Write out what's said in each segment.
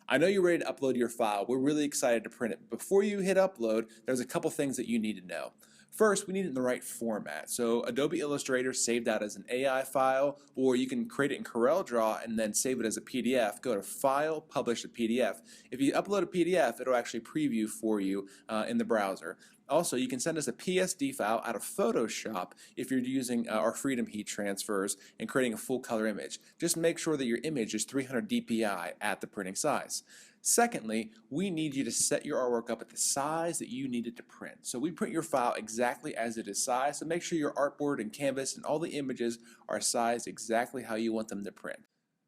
I know you're ready to upload your file. We're really excited to print it. Before you hit upload, there's a couple things that you need to know. First, we need it in the right format. So Adobe Illustrator saved out as an AI file, or you can create it in COREL Draw and then save it as a PDF. Go to File, Publish a PDF. If you upload a PDF, it'll actually preview for you in the browser. Also, you can send us a PSD file out of Photoshop if you're using our Freedom Heat transfers and creating a full color image. Just make sure that your image is 300 dpi at the printing size. Secondly, we need you to set your artwork up at the size that you need it to print. So we print your file exactly as it is sized, so make sure your artboard and canvas and all the images are sized exactly how you want them to print.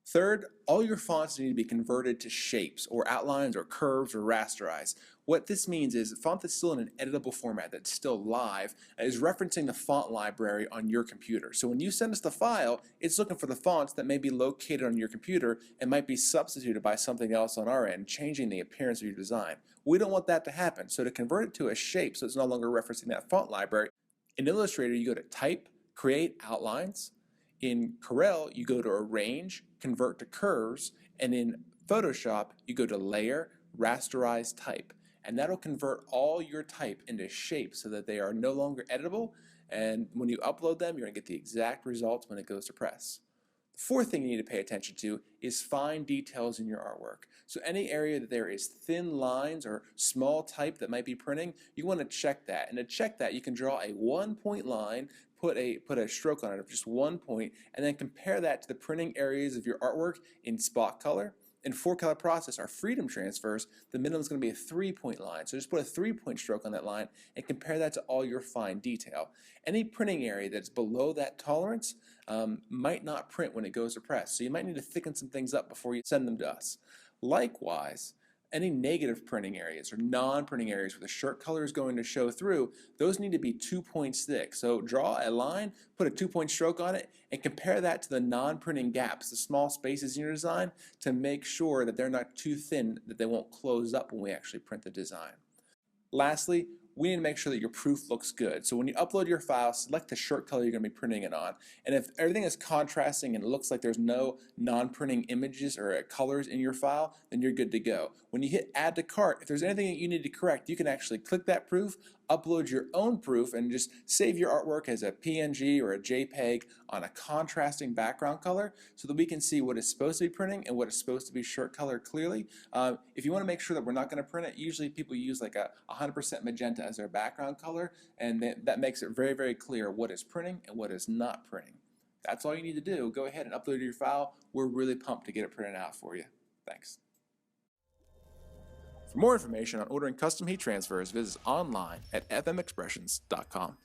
Third, all your fonts need to be converted to shapes or outlines or curves or rasterized. What this means is a font that's still in an editable format, that's still live, is referencing the font library on your computer. So when you send us the file, it's looking for the fonts that may be located on your computer and might be substituted by something else on our end, changing the appearance of your design. We don't want that to happen. So to convert it to a shape so it's no longer referencing that font library, in Illustrator you go to Type, Create Outlines. In COREL, you go to Arrange, Convert to Curves, and in Photoshop, you go to Layer, Rasterize Type. And that'll convert all your type into shapes so that they are no longer editable, and when you upload them, you're going to get the exact results when it goes to press. The fourth thing you need to pay attention to is fine details in your artwork. So any area that there is thin lines or small type that might be printing, you want to check that. And to check that, you can draw a 1-point line, put a stroke on it of just 1 point, and then compare that to the printing areas of your artwork in spot color. In 4-color process, our freedom transfers, the minimum is going to be a 3-point line. So just put a 3-point stroke on that line and compare that to all your fine detail. Any printing area that's below that tolerance might not print when it goes to press. So you might need to thicken some things up before you send them to us. Likewise, any negative printing areas or non-printing areas where the shirt color is going to show through, those need to be 2 points thick. So draw a line, put a 2-point stroke on it, and compare that to the non-printing gaps, the small spaces in your design, to make sure that they're not too thin, that they won't close up when we actually print the design. Lastly, we need to make sure that your proof looks good. So when you upload your file, select the shirt color you're going to be printing it on. And if everything is contrasting and it looks like there's no non-printing images or colors in your file, then you're good to go. When you hit Add to Cart, if there's anything that you need to correct, you can actually click that proof, upload your own proof, and just save your artwork as a PNG or a JPEG on a contrasting background color so that we can see what is supposed to be printing and what is supposed to be shirt color clearly. If you want to make sure that we're not going to print it, usually people use like a 100% magenta as their background color, and that makes it very, very clear what is printing and what is not printing. That's all you need to do. Go ahead and upload your file. We're really pumped to get it printed out for you. Thanks. For more information on ordering custom heat transfers, visit us online at fmexpressions.com.